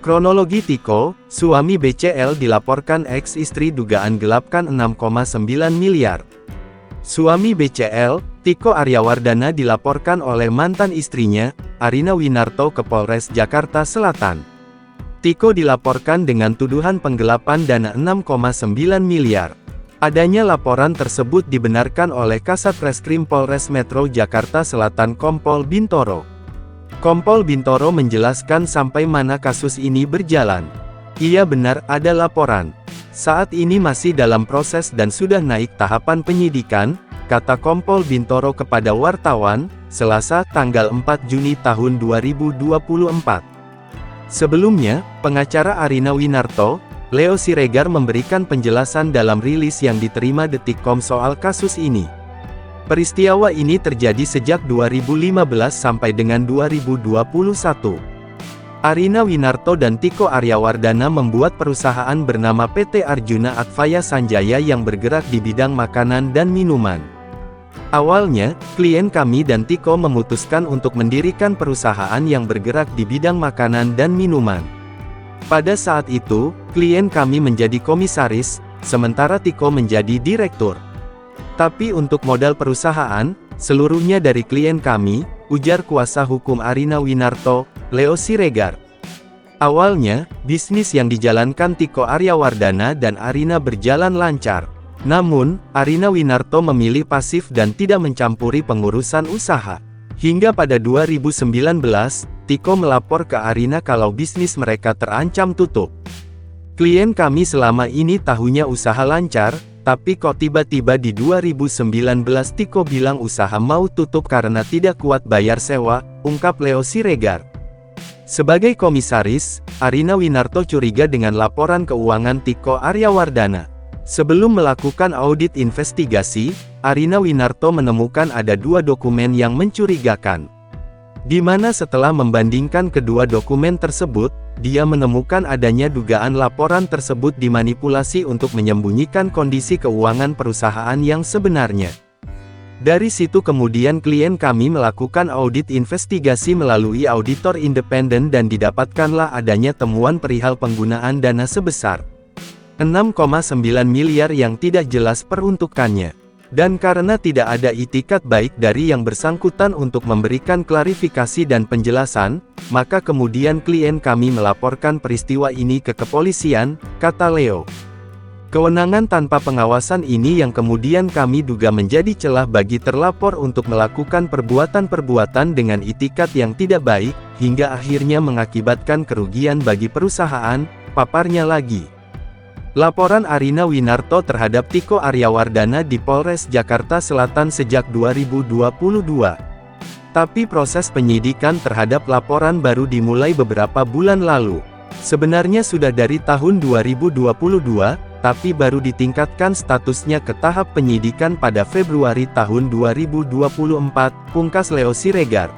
Kronologi Tiko, suami BCL dilaporkan ex-istri dugaan gelapkan 6,9 miliar. Suami BCL, Tiko Aryawardana dilaporkan oleh mantan istrinya, Arina Winarto ke Polres Jakarta Selatan. Tiko dilaporkan dengan tuduhan penggelapan dana 6,9 miliar. Adanya laporan tersebut dibenarkan oleh Kasat Reskrim Polres Metro Jakarta Selatan Kompol Bintoro. Kompol Bintoro menjelaskan sampai mana kasus ini berjalan. Iya benar ada laporan. Saat ini masih dalam proses dan sudah naik tahapan penyidikan, kata Kompol Bintoro kepada wartawan, Selasa, tanggal 4 Juni tahun 2024. Sebelumnya, pengacara Arina Winarto, Leo Siregar memberikan penjelasan dalam rilis yang diterima Detikcom soal kasus ini. Peristiwa ini terjadi sejak 2015 sampai dengan 2021. Arina Winarto dan Tiko Aryawardana membuat perusahaan bernama PT Arjuna Advaya Sanjaya yang bergerak di bidang makanan dan minuman. Awalnya, klien kami dan Tiko memutuskan untuk mendirikan perusahaan yang bergerak di bidang makanan dan minuman. Pada saat itu, klien kami menjadi komisaris, sementara Tiko menjadi direktur. Tapi untuk modal perusahaan, seluruhnya dari klien kami, ujar kuasa hukum Arina Winarto, Leo Siregar. Awalnya, bisnis yang dijalankan Tiko Aryawardana dan Arina berjalan lancar. Namun, Arina Winarto memilih pasif dan tidak mencampuri pengurusan usaha. Hingga pada 2019, Tiko melapor ke Arina kalau bisnis mereka terancam tutup. Klien kami selama ini tahunya usaha lancar, tapi kok tiba-tiba di 2019 Tiko bilang usaha mau tutup karena tidak kuat bayar sewa, ungkap Leo Siregar. Sebagai komisaris, Arina Winarto curiga dengan laporan keuangan Tiko Aryawardana. Sebelum melakukan audit investigasi, Arina Winarto menemukan ada 2 dokumen yang mencurigakan. Di mana setelah membandingkan kedua dokumen tersebut, dia menemukan adanya dugaan laporan tersebut dimanipulasi untuk menyembunyikan kondisi keuangan perusahaan yang sebenarnya. Dari situ kemudian klien kami melakukan audit investigasi melalui auditor independen dan didapatkanlah adanya temuan perihal penggunaan dana sebesar 6,9 miliar yang tidak jelas peruntukannya. Dan karena tidak ada itikat baik dari yang bersangkutan untuk memberikan klarifikasi dan penjelasan, maka kemudian klien kami melaporkan peristiwa ini ke kepolisian, kata Leo. Kewenangan tanpa pengawasan ini yang kemudian kami duga menjadi celah bagi terlapor untuk melakukan perbuatan-perbuatan dengan itikat yang tidak baik, hingga akhirnya mengakibatkan kerugian bagi perusahaan, paparnya lagi. Laporan Arina Winarto terhadap Tiko Aryawardana di Polres Jakarta Selatan sejak 2022. Tapi proses penyidikan terhadap laporan baru dimulai beberapa bulan lalu. Sebenarnya sudah dari tahun 2022, tapi baru ditingkatkan statusnya ke tahap penyidikan pada Februari tahun 2024, pungkas Leo Siregar.